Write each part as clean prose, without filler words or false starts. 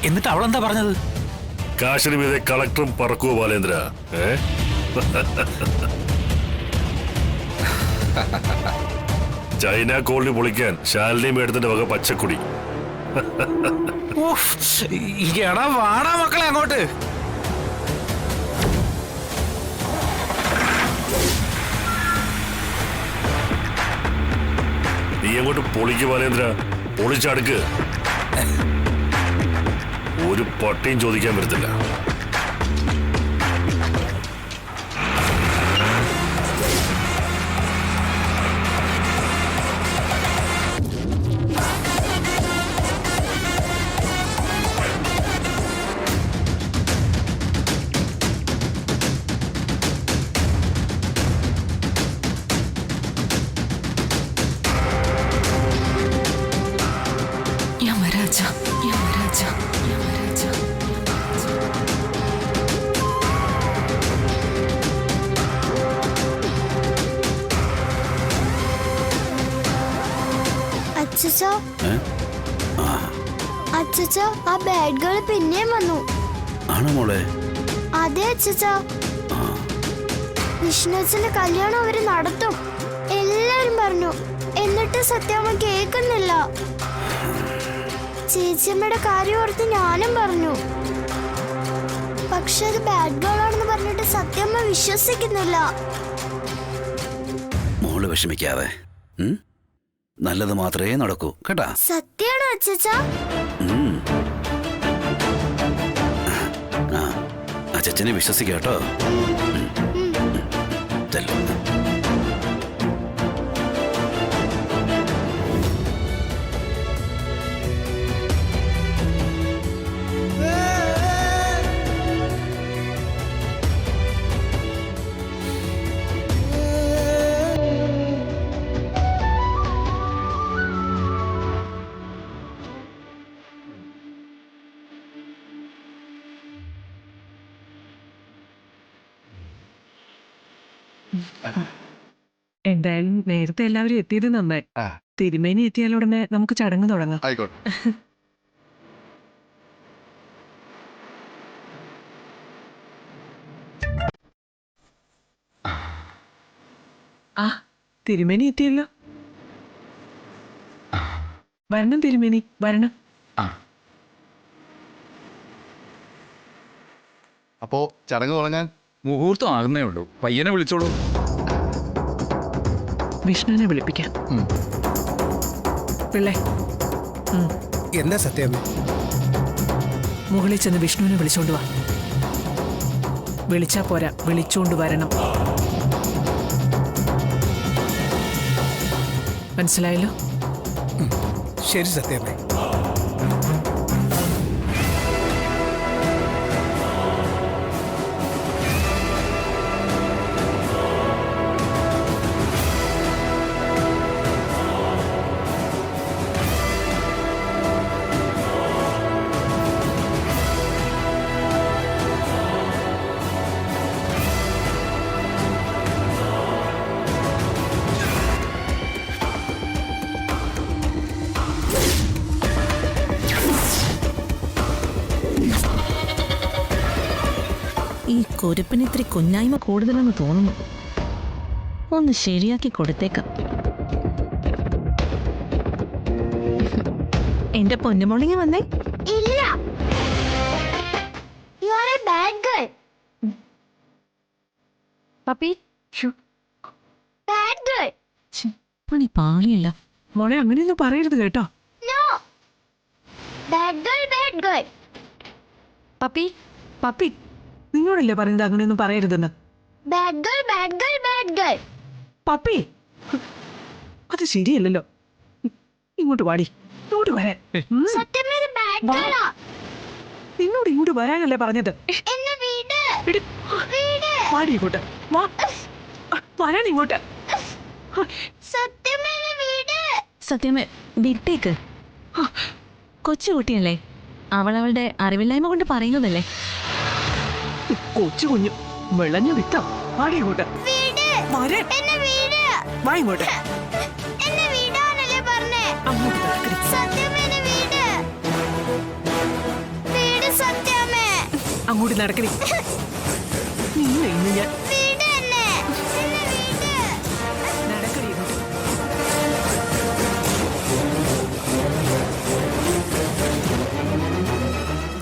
എന്നിട്ട് അവളെന്താ പറഞ്ഞത്? കാശിന് മീതെ കളക്ടറും പറക്കുവോ ബാലേന്ദ്ര? ചൈന കോളനി പൊളിക്കാൻ ശാലിനി മേഡത്തിന്റെ വക പച്ചക്കുടി. എടാ വാടാ മക്കളെ അങ്ങോട്ട്. നീ അങ്ങോട്ട് പൊളിക്ക് ബാലേന്ദ്ര, പൊളിച്ചടുക്ക്. ഒരു പട്ടിയും ചോദിക്കാൻ പറ്റത്തില്ല. അച്ഛാ, ആ ബാഡ് ഗേൾ പിന്നെയും വന്നു. ആണോ മോളെ? അതെ അച്ഛാ, വിഷ്ണുവിന്റെ കല്യാണം അവര് നടത്തും എല്ലാരും പറഞ്ഞു. എന്നിട്ട് സത്യമ്മ കേൾക്കുന്നില്ല. ചേച്ചിയമ്മയുടെ കാര്യം ഓർത്ത് ഞാനും പറഞ്ഞു. പക്ഷെ അത് ബാഡ് ഗേൾ ആണെന്ന് പറഞ്ഞിട്ട് സത്യമ്മ വിശ്വസിക്കുന്നില്ല. മോള് വിഷമിക്കാതെ, നല്ലത് മാത്രമേ നടക്കൂ കേട്ടാ. സത്യാണോ അച്ഛാ? അച്ഛനെ വിശ്വസിക്കാട്ടോ. എന്തായാലും നേരത്തെ എല്ലാവരും എത്തിയത് നന്നായി. തിരുമേനി എത്തിയാൽ ഉടനെ നമുക്ക് ചടങ്ങ് തുടങ്ങാം. ആ തിരുമേനി എത്തിയല്ലോ. വരണം തിരുമേനി, വരണം. അപ്പോ ചടങ്ങ് തുടങ്ങാൻ മുഹൂർത്തം ആകുന്നേ ഉള്ളൂ. പയ്യനെ വിളിച്ചോളൂ. വിഷ്ണുവിനെ വിളിപ്പിക്കാം. പിള്ളേ, എന്താ സത്യം? മുകളിൽ ചെന്ന് വിഷ്ണുവിനെ വിളിച്ചോണ്ട് വാ. വിളിച്ചാ പോരാ, വിളിച്ചോണ്ട് വരണം. മനസ്സിലായല്ലോ? ശരി സത്യമേ. ഈ കുരുപ്പിന് ഇത്തിരി കുഞ്ഞായ്മ കൂടുതലെന്ന് തോന്നുന്നു. ഒന്ന് ശരിയാക്കി കൊടുത്തേക്കാം. എന്റെ പൊന്നുമോളിങ്ങി വന്നേ. ഇല്ല, you are a bad girl. Puppy Bad girl. പണി പാളിയല്ല. മോളെ അങ്ങനെയൊന്നും പറയരുത് കേട്ടോ. No. Bad girl, bad girl. Puppy puppy, നിങ്ങളല്ലേ പറയുന്നത് അങ്ങനെയൊന്നും പറയരുതെന്ന്? Bad girl, bad girl, bad girl. Puppy, അത് ശരിയല്ലല്ലോ. ഇങ്ങോട്ട് വാടി, ഇങ്ങോട്ട് വരാൻ. സത്യമേ bad girl ആ. നിന്നോട് ഇങ്ങോട്ട് വരാനല്ലേ പറഞ്ഞത്? എന്നെ വീട്. വാടി ഇങ്ങോട്ട്, വാ, വരാൻ ഇങ്ങോട്ട്. സത്യമേ വീട്. സത്യമേ വിട്ടേക്ക്. കൊച്ചുകുട്ടിയല്ലേ, അവളവളുടെ അറിവില്ലായ്മ കൊണ്ട് പറയുന്നതല്ലേ. കൊച്ചു കുഞ്ഞു വിളഞ്ഞു വിട്ടോ. വാടി ഇങ്ങോട്ട്, വീട്. വരാൻ. എന്നെ വീട്. വാ ഇങ്ങോട്ട്. എന്നെ വീടാനല്ലേ പറഞ്ഞേ? അങ്ങോട്ട് നടക്കണേ. നിന്നെ ഇന്ന് ഞാൻ വീട് എന്നെ. എന്നെ വീട്. നടക്കണേ ഇങ്ങോട്ട്.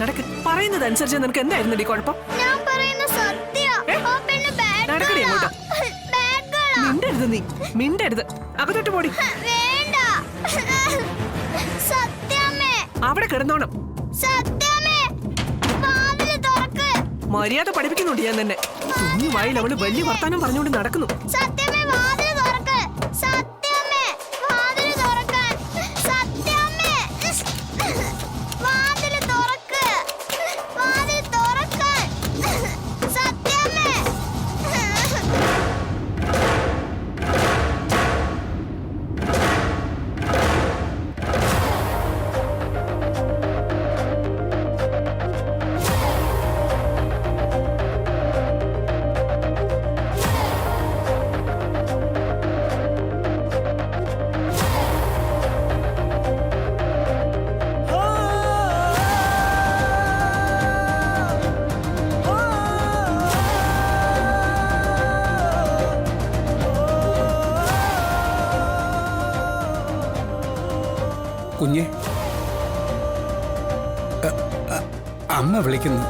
നടക്ക്. പറയുന്നത് അനുസരിച്ച് നിനക്ക് എന്തായിരുന്നു ഈ കുഴപ്പം? ഞാൻ പറയുന്ന സത്യം. ആ പെണ്ണ് bad നടക്കണേ girl ആ. അങ്ങോട്ട്. Bad girl ആ. മിണ്ടരുത് നീ, മിണ്ടരുത്. അകത്തോട്ട് പോടി. വേണ്ട. സത്യമേ. അവിടെ കിടന്നോണം. സത്യമേ. വാതില് തുറക്ക്. മര്യാദ പഠിപ്പിക്കുന്നുണ്ട് ഞാൻ തന്നെ. കുഞ്ഞുവായിൽ അവള് വലിയ വർത്താനം പറഞ്ഞുകൊണ്ട് നടക്കുന്നു. സത്യമേ വാതില് തുറക്ക്. സത്യമേ വാതില് തുറക്കാൻ. സത്യമേ വാതില് തുറക്ക്. വാതില് തുറക്കാൻ. സത്യമേ. കുഞ്ഞെ, അമ്മ വിളിക്കുന്നു.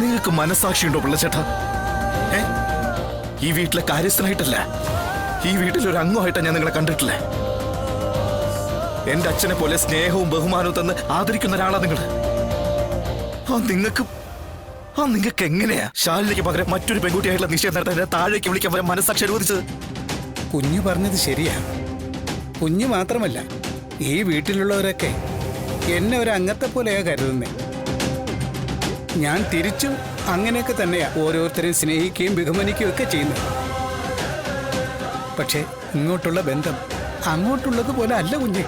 നിങ്ങൾക്ക് മനസാക്ഷിയുണ്ടോ പിള്ളച്ചേട്ടാ? ഈ വീട്ടിലെ കാര്യസ്ഥനായിട്ടല്ല, ഈ വീട്ടിലൊരു അംഗമായിട്ടാണ് ഞാൻ നിങ്ങളെ കണ്ടിട്ടില്ലേ. എന്റെ അച്ഛനെ പോലെ സ്നേഹവും ബഹുമാനവും തന്ന് ആദരിക്കുന്ന ഒരാളാ നിങ്ങൾ. നിങ്ങൾക്ക് എങ്ങനെയാ ശാലിനിക്ക് പകരം മറ്റൊരു പെൺകുട്ടിയായിട്ടുള്ള നിശ്ചയം നടത്താൻ താഴേക്ക് വിളിക്കാൻ വരെ മനസാക്ഷി അനുവദിച്ചത്? കുഞ്ഞു പറഞ്ഞത് ശരിയാ. കുഞ്ഞു മാത്രമല്ല, ഈ വീട്ടിലുള്ളവരൊക്കെ എന്നെ ഒരു അംഗത്തെ പോലെയാ കരുതുന്നേ. ഞാൻ തിരിച്ചും അങ്ങനെയൊക്കെ തന്നെയാ ഓരോരുത്തരെയും സ്നേഹിക്കുകയും ബഹുമാനിക്കുകയും ഒക്കെ ചെയ്യുന്നത്. പക്ഷെ ഇങ്ങോട്ടുള്ള ബന്ധം അങ്ങോട്ടുള്ളതുപോലെ അല്ല കുഞ്ഞെ.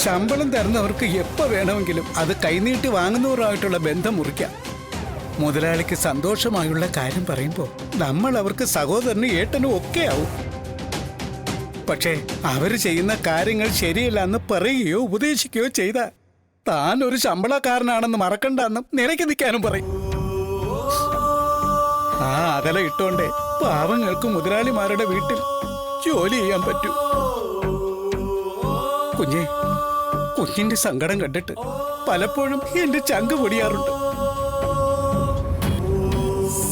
ശമ്പളം തരുന്നവർക്ക് എപ്പോ വേണമെങ്കിലും അത് കൈനീട്ടി വാങ്ങുന്നവരുമായിട്ടുള്ള ബന്ധം മുറിക്കാം. മുതലാളിക്ക് സന്തോഷമായുള്ള കാര്യം പറയുമ്പോൾ നമ്മൾ അവർക്ക് സഹോദരനും ഏട്ടനും ഒക്കെ ആവും. പക്ഷേ അവര് ചെയ്യുന്ന കാര്യങ്ങൾ ശരിയല്ല എന്ന് പറയുകയോ ഉപദേശിക്കുകയോ ചെയ്താൽ താൻ ഒരു ശമ്പളക്കാരനാണെന്ന് മറക്കണ്ടെന്നും നിലയ്ക്ക് നിൽക്കാനും പറയും. ആ അകല ഇട്ടോണ്ടേ പാവങ്ങൾക്ക് മുതലാളിമാരുടെ വീട്ടിൽ ജോലി ചെയ്യാൻ പറ്റൂ. കുഞ്ഞിന്റെ സങ്കടം കണ്ടിട്ട് പലപ്പോഴും എന്റെ ചങ്ക് പൊടിയാറുണ്ട്.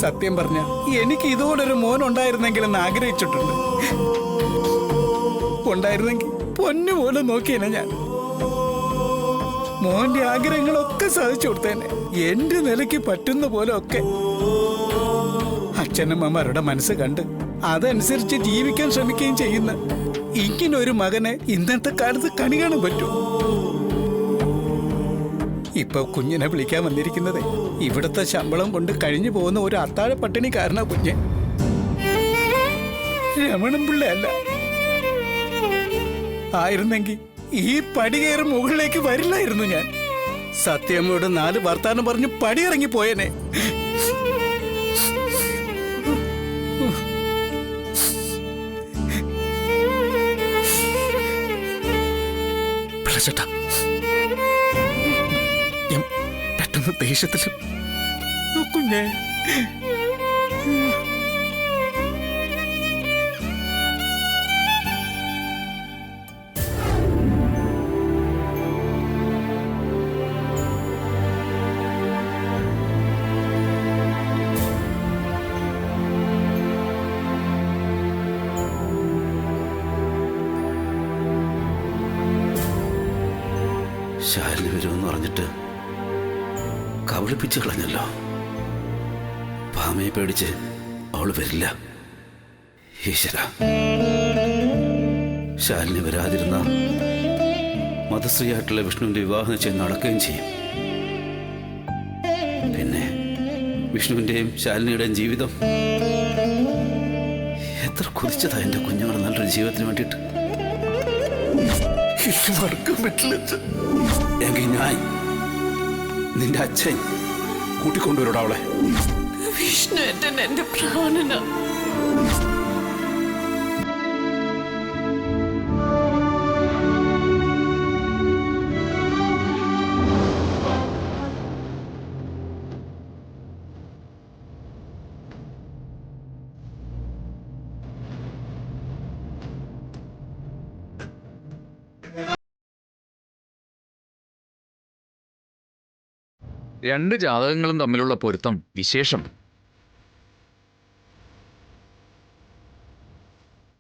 സത്യം പറഞ്ഞ എനിക്ക് ഇതുപോലൊരു മോൻ ഉണ്ടായിരുന്നെങ്കിലെന്ന് ആഗ്രഹിച്ചിട്ടുണ്ട്. ഉണ്ടായിരുന്നെങ്കിൽ പൊന്നുപോലെ നോക്കിയേനെ ഞാൻ. മോന്റെ ആഗ്രഹങ്ങളൊക്കെ സാധിച്ചു കൊടുത്തേനെ, എന്റെ നിലയ്ക്ക് പറ്റുന്ന പോലെ ഒക്കെ. അച്ഛനമ്മമാരുടെ മനസ്സ് കണ്ട് അതനുസരിച്ച് ജീവിക്കാൻ ശ്രമിക്കുകയും ചെയ്യുന്ന ഇങ്ങനൊരു മകനെ ഇന്നത്തെ കാലത്ത് കണി കാണാൻ പറ്റൂ. ഇപ്പൊ കുഞ്ഞിനെ വിളിക്കാൻ വന്നിരിക്കുന്നത് ഇവിടുത്തെ ശമ്പളം കൊണ്ട് കഴിഞ്ഞു പോകുന്ന ഒരു അത്താഴ പട്ടിണിക്കാരനാ കുഞ്ഞ്. രമണൻ പിള്ളയല്ല. ആയിരുന്നെങ്കിൽ ഈ പടി കയറി മുകളിലേക്ക് വരില്ലായിരുന്നു ഞാൻ. സത്യമ്മയോട് 4 വർത്താനം പറഞ്ഞ് പടിയിറങ്ങി പോയേനെ. പിള്ളച്ചേട്ടാ, ഞാൻ പെട്ടെന്ന് ദേഷ്യത്തില് കുഞ്ഞേ, ശാലിനി വരുമെന്ന് പറഞ്ഞിട്ട് കബളിപ്പിച്ച് കളഞ്ഞല്ലോ. ഭാമയെ പേടിച്ച് അവള് വരില്ല. ഈശ്വര, ശാലിനി വരാതിരുന്ന മതശ്രീയായിട്ടുള്ള വിഷ്ണുവിന്റെ വിവാഹം നിശ്ചയം നടക്കുകയും ചെയ്യും. പിന്നെ വിഷ്ണുവിന്റെയും ശാലിനിയുടെയും ജീവിതം എത്ര കുതിച്ചതാ എന്റെ കുഞ്ഞുങ്ങൾ നല്ലൊരു ജീവിതത്തിന് വേണ്ടിയിട്ട്. മറക്കാൻ പറ്റില്ല. എങ്കിൽ ഞാൻ നിന്റെ അച്ഛൻ കൂട്ടിക്കൊണ്ടുവരോടാ അവളെ. വിഷ്ണു എന്റെ പ്രാണനാ. രണ്ട് ജാതകങ്ങളും തമ്മിലുള്ള പൊരുത്തം വിശേഷം.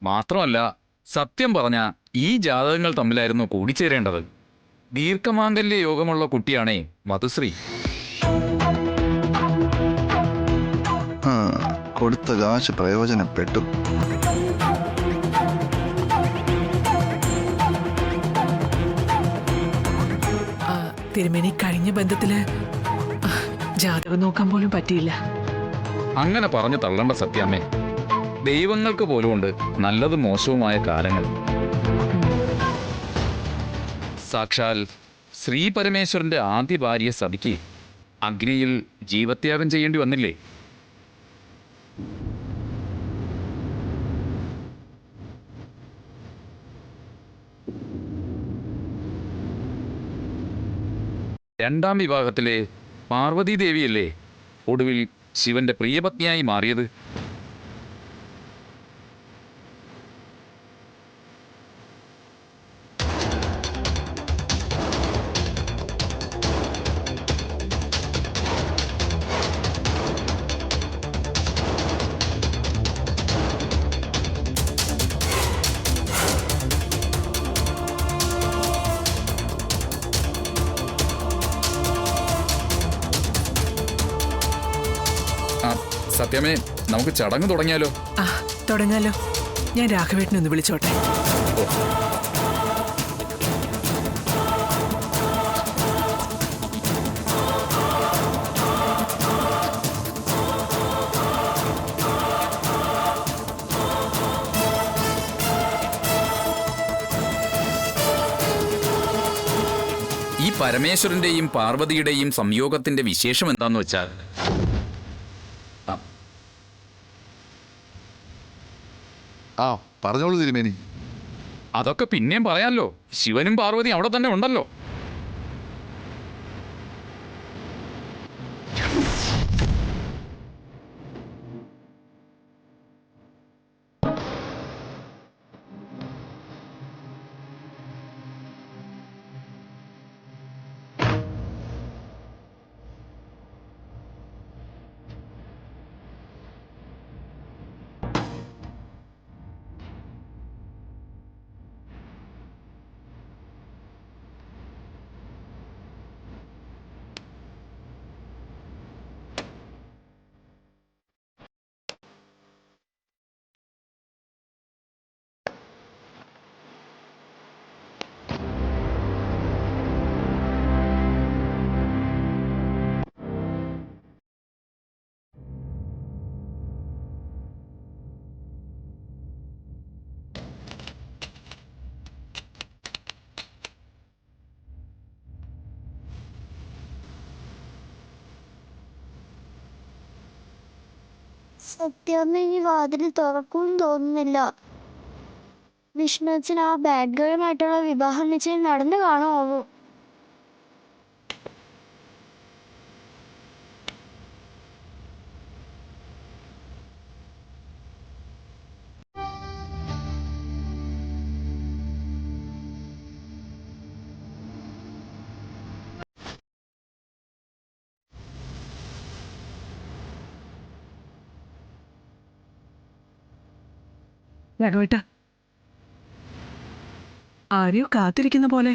മാത്രമല്ല, സത്യം പറഞ്ഞ ഈ ജാതകങ്ങൾ തമ്മിലായിരുന്നു കൂടിച്ചേരേണ്ടത്. ദീർഘമാംഗല്യ യോഗമുള്ള കുട്ടിയാണേ മധുശ്രീ. കൊടുത്ത കാശ് പ്രയോജനപ്പെട്ടു. തിരുമേനി കഴിഞ്ഞ ബന്ധത്തില് ജാതകം നോക്കാൻ പോലും പറ്റിയില്ല. അങ്ങനെ പറഞ്ഞു തള്ളേണ്ട സത്യാമ്മേ. ദൈവങ്ങൾക്ക് പോലും ഉണ്ട് നല്ലതും മോശവുമായ കാലങ്ങൾ. സാക്ഷാൽ ശ്രീ പരമേശ്വരന്റെ ആദ്യ ഭാര്യ സതിക്ക് അഗ്നിയിൽ ജീവത്യാഗം ചെയ്യേണ്ടി വന്നില്ലേ? രണ്ടാം വിവാഹത്തിലെ പാർവതി ദേവിയല്ലേ ഒടുവിൽ ശിവന്റെ പ്രിയപത്നിയായി മാറിയത്? സത്യമേ, നമുക്ക് ചടങ്ങ് തുടങ്ങിയാലോ? തുടങ്ങാലോ. ഞാൻ രാഘവേട്ടനെ ഒന്ന് വിളിച്ചോട്ടെ. ഈ പരമേശ്വരന്റെയും പാർവതിയുടെയും സംയോഗത്തിന്റെ വിശേഷം എന്താന്ന് വെച്ചാൽ, പറഞ്ഞോളൂ തിരുമേനി. അതൊക്കെ പിന്നെയും പറയാമല്ലോ. ശിവനും പാർവതിയും അവിടെ തന്നെ ഉണ്ടല്ലോ. സത്യാമ്മ ഇനി വാതിൽ തുറക്കും തോന്നുന്നില്ല. വിഷ്ണുച്ചൻ ആ ബാഡ് ഗേളുമായിട്ടുള്ള വിവാഹ നിശ്ചയം നടന്നു കാണുമോ? രാഘവേട്ട, ആരെയോ കാത്തിരിക്കുന്ന പോലെ.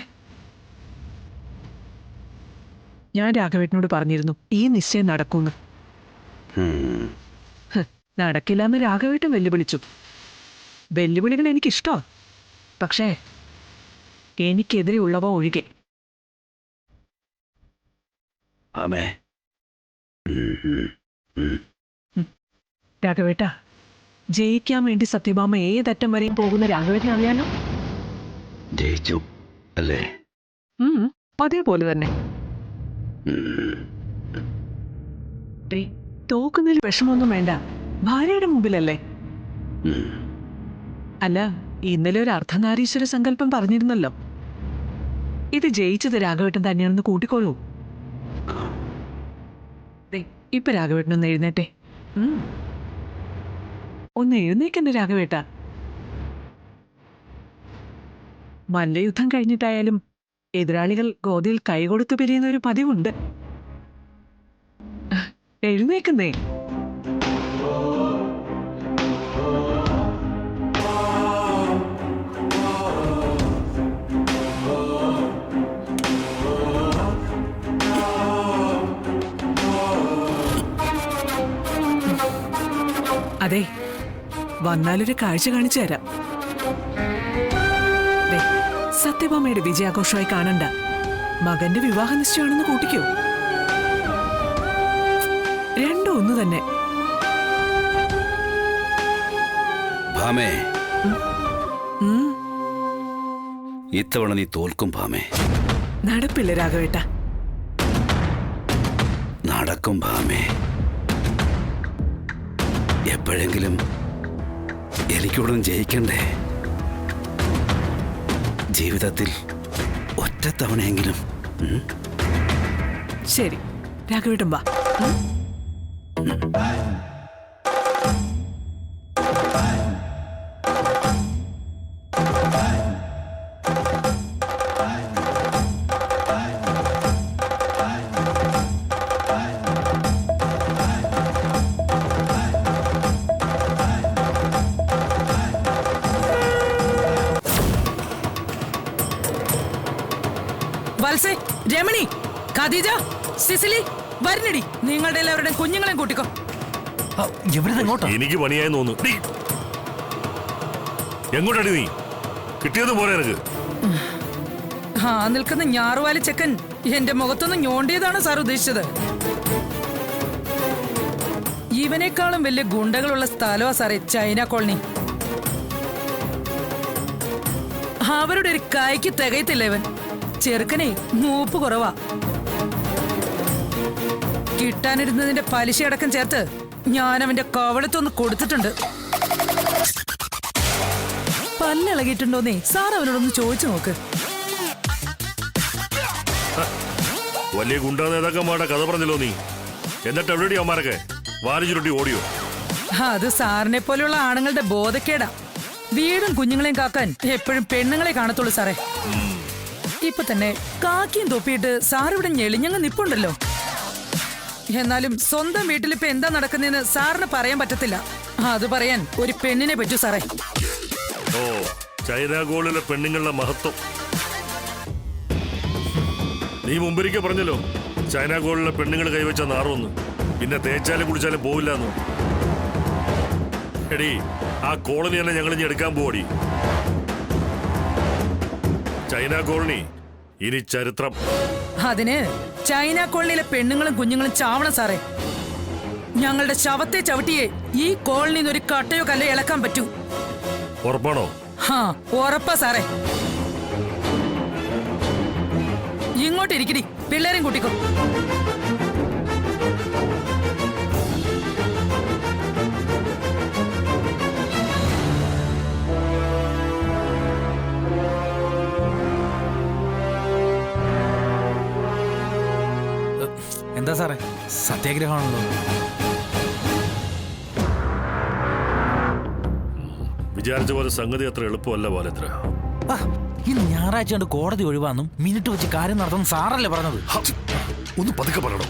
ഞാൻ രാഘവേട്ടനോട് പറഞ്ഞിരുന്നു ഈ നിശ്ചയം നടക്കൂന്ന്. നടക്കില്ല എന്ന് രാഘവേട്ടൻ വെല്ലുവിളിച്ചു. വെല്ലുവിളികൾ എനിക്കിഷ്ടോ, പക്ഷേ എനിക്കെതിരെയുള്ളവ ഒഴികെ. രാഘവേട്ട, ജയിക്കാൻ വേണ്ടി സത്യഭാമ ഏതറ്റം വരെയും പോകുന്ന രാഘവേട്ടൻ അറിയാലോ. ജയിച്ചു അല്ലേ? അതേപോലെ തന്നെ. തോക്കുന്നതിൽ വിഷമമൊന്നും വേണ്ട, ഭാര്യയുടെ മുമ്പിലല്ലേ. അല്ല, ഇന്നലെ ഒരു അർദ്ധനാരീശ്വര സങ്കല്പം പറഞ്ഞിരുന്നല്ലോ. ഇത് ജയിച്ചത് രാഘവേട്ടൻ തന്നെയാണെന്ന് കൂട്ടിക്കോളൂ. ഇപ്പൊ രാഘവേട്ടനൊന്ന് എഴുന്നേറ്റെ. ഒന്ന് എഴുന്നേക്കണ്ടേ രാഘവേട്ട. മല്ലയുദ്ധം കഴിഞ്ഞിട്ടായാലും എതിരാളികൾ ഗോതിയിൽ കൈകൊടുത്തു പിരിയുന്ന ഒരു പതിവുണ്ട്. എഴുന്നേക്കുന്നേ. അതെ, വന്നാലൊരു കാഴ്ച കാണിച്ചു തരാം. ദേ, സത്യഭാമയുടെ വിജയാഘോഷമായി കാണണ്ട. മകന്റെ വിവാഹ നിശ്ചയമാണെന്ന് കൂട്ടിക്കോ. രണ്ടും ഒന്ന് തന്നെ. ഭാമേ, ഇത്തവണ നീ തോൽക്കും ഭാമേ. നടപ്പില്ല രാഘവേട്ട. നടക്കും ഭാമേ. എപ്പോഴെങ്കിലും എനിക്കുടൻ ജയിക്കണ്ടേ? ജീവിതത്തിൽ ഒറ്റത്തവണയെങ്കിലും. ശരി, രാഘവേട്ടൻ വാ. വത്സേ, രമണി, ഖദീജ, സിസിലി, വരുന്നടി. നിങ്ങളുടെ എല്ലാവരുടെയും കുഞ്ഞുങ്ങളെയും കൂട്ടിക്കോ. എനിക്ക് പണിയായി തോന്നുന്നു. എങ്ങോട്ടടി നീ? കിട്ടിയത് പോലെ എനിക്ക്. ആ നിൽക്കുന്ന ഞാറുവാലി ചെക്കൻ എന്റെ മുഖത്തൊന്ന് ഞോണ്ടിയതാണ് സാർ ഉദ്ദേശിച്ചത്. ഇവനേക്കാളും വലിയ ഗുണ്ടകളുള്ള സ്ഥലമാ സാറേ ചൈന കോളനി. അവരുടെ ഒരു കായ്ക്ക് തികയത്തില്ല ഇവൻ. ചെറുക്കനെ മൂപ്പ് കുറവാ. കിട്ടാനിരുന്നതിന്റെ പലിശയടക്കം ചേർത്ത് ഞാൻ അവന്റെ കവളത്തൊന്ന് കൊടുത്തിട്ടുണ്ട്. പല്ലിളകിയിട്ടുണ്ടോന്നേ സാർ അവനോടൊന്ന് ചോദിച്ചു നോക്ക്. വലിയ ഗുണ്ടാ നേതാക്കന്മാരുടെ കഥ പറഞ്ഞല്ലോ നീ. എന്നിട്ട് എവിടെയോ അവന്മാരൊക്കെ വാരി ചുരുട്ടി ഓടിയോ? അത് സാറിനെ പോലെയുള്ള ആണുങ്ങളുടെ ബോധക്കേടാ. വീടും കുഞ്ഞുങ്ങളെയും കാക്കാൻ എപ്പോഴും പെണ്ണുങ്ങളെ കാണത്തുള്ളൂ സാറേ. ഇപ്പൊ തന്നെ കാക്കിയും തൊപ്പിയിട്ട് സാർ ഇവിടെ ഞെളിഞ്ഞങ്ങ് നിപ്പുണ്ടല്ലോ. എന്നാലും സ്വന്തം വീട്ടിലിപ്പോ എന്താ നടക്കുന്നതെന്ന് സാറിന് പറയാൻ പറ്റത്തില്ല. അത് പറയാൻ ഒരു പെണ്ണിനെ പറ്റൂ സാറേ. ഓ, ചൈന ഗോളിലെ പെണ്ണുങ്ങളുടെ മഹത്വം നീ മുമ്പൊരിക്കൽ പറഞ്ഞല്ലോ. ചൈന ഗോളിലെ പെണ്ണുങ്ങൾ കൈവച്ച നാറുവന്ന്, പിന്നെ തേച്ചാലും കുടിച്ചാലും പോവില്ലെന്ന്. എടീ, ആ കോളനി തന്നെ ഞങ്ങൾ ഇനി എടുക്കാൻ പോവടി. ചൈന കോളനി ഇനി ചരിത്രം. അതിന് ചൈന കോളനിയിലെ പെണ്ണുങ്ങളും കുഞ്ഞുങ്ങളും ചാവണം സാറേ. ഞങ്ങളുടെ ശവത്തെ ചവിട്ടിയേ ഈ കോളനിന്ന് ഒരു കട്ടയോ കല്ലോ ഇളക്കാൻ പറ്റൂ. ഉറപ്പാണോ? ഹാ, ഉറപ്പാ സാറേ. ഇങ്ങോട്ടിരിക്കടി, പിള്ളേരെയും കൂട്ടിക്കോ. എന്താ സാറേ, സത്യാഗ്രഹമാണല്ലോ. വിചാരിച്ച പോലെ സംഗതി അത്ര എളുപ്പമല്ല ബാലേന്ദ്ര. ഈ ഞായറാഴ്ച കൊണ്ട് കോടതി ഒഴിവാന്നും മിനിറ്റ് വെച്ച് കാര്യം നടത്തും സാറല്ലേ പറഞ്ഞത്. ഒന്ന് പതുക്കെ പറയണോ?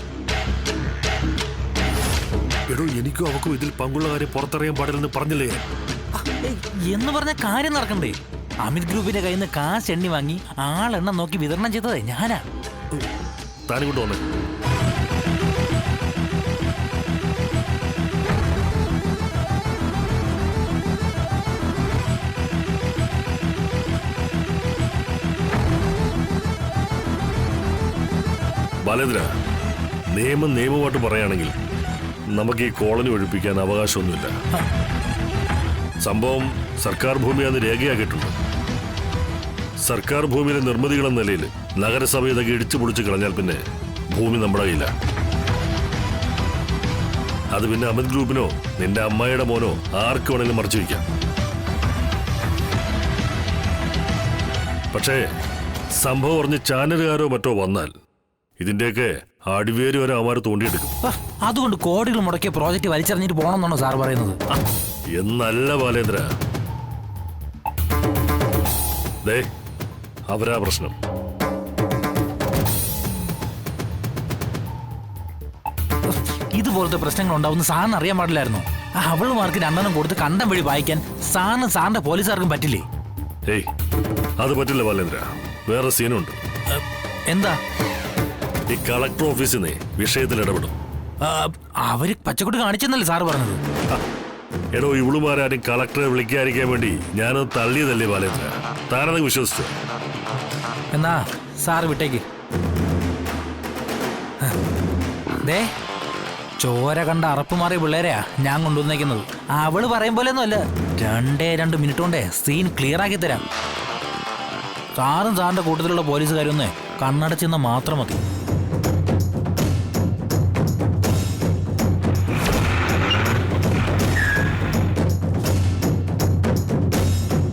എടോ, എനിക്കും അവക്കും ഇതിൽ പങ്കുള്ള കാര്യം പുറത്തറിയാൻ പാടില്ലെന്ന് പറഞ്ഞില്ലേ? എന്ന് പറഞ്ഞ കാര്യം നടക്കണ്ടേ? അമിത് ഗ്രൂപ്പിന്റെ കയ്യിൽ നിന്ന് കാശ് എണ്ണി വാങ്ങി ആളെണ്ണം നോക്കി വിതരണം ചെയ്തത് ഞാനാ. താനിങ്ങോട്ട് വന്നേ. ബാലേന്ദ്ര, നിയമമായിട്ട് പറയുകയാണെങ്കിൽ നമുക്ക് ഈ കോളനി ഒഴിപ്പിക്കാൻ അവകാശമൊന്നുമില്ല. സംഭവം സർക്കാർ ഭൂമിയാന്ന് രേഖയാക്കിയിട്ടുണ്ട്. സർക്കാർ ഭൂമിയിലെ നിർമ്മിതികളെന്ന നിലയിൽ നഗരസഭ ഇതൊക്കെ ഇടിച്ചു പൊളിച്ച് കളഞ്ഞാൽ പിന്നെ ഭൂമി നമ്മുടെ കയ്യില്ല. അത് പിന്നെ അമിത് ഗ്രൂപ്പിനോ നിന്റെ അമ്മായിയുടെ മോനോ ആർക്ക് വേണമെങ്കിലും മറച്ചു വയ്ക്കാം. പക്ഷേ സംഭവം പറഞ്ഞ് ചാനലുകാരോ മറ്റോ വന്നാൽ ഇതിന്റെയൊക്കെ അടിവേര് വരെ അവന്മാർ തോണ്ടിയെടുക്കും. അതുകൊണ്ട് കോടികൾ മുടക്കിയ പ്രോജക്റ്റ് വലിച്ചെറിഞ്ഞിട്ട് പോകണമെന്നാണോ സാർ പറയുന്നത്? എന്നല്ല ബാലേന്ദ്ര, ദേ അവരാ പ്രശ്നം. ഇതുപോലത്തെ പ്രശ്നങ്ങൾ ഉണ്ടാവുന്ന സാറിന് അറിയാൻ പാടില്ലായിരുന്നു. അവളുമാർക്ക് 2 കൊടുത്ത് കണ്ടം വഴി വായിക്കാൻ സാറിന്റെ പോലീസുകാർക്കും പറ്റില്ലേ? ഏയ് അത് പറ്റില്ല ബാലേന്ദ്ര. വേറെ സീനുണ്ട്. എന്താ? ഈ കളക്ടർ ഓഫീസിൽ നിന്ന് വിഷയത്തിൽ ഇടപെടും. അവര് പച്ചക്കുട്ടി കാണിച്ചെന്നല്ലേ സാറ് പറഞ്ഞത്? എടോ, ഇവളുമാരും കളക്ടറെ വിളിക്കാതിരിക്കാൻ വേണ്ടി ഞാനത് തള്ളിയതല്ലേ ബാലേന്ദ്ര. താനത് വിശ്വസിച്ചു. എന്നാ സാറ് വിട്ടേക്ക്. ദേ, ചോര കണ്ട അറപ്പ് മാറിയ പിള്ളേരെയാ ഞാൻ കൊണ്ടുവന്നേക്കുന്നത്. അവള് പറയും പോലെ ഒന്നും അല്ല. 2 മിനിറ്റ് കൊണ്ടേ സീൻ ക്ലിയർ ആക്കി തരാം. സാറിന്റെ കൂട്ടത്തിലുള്ള പോലീസുകാരൊന്നേ കണ്ണടച്ചെന്ന് മാത്രം മതി.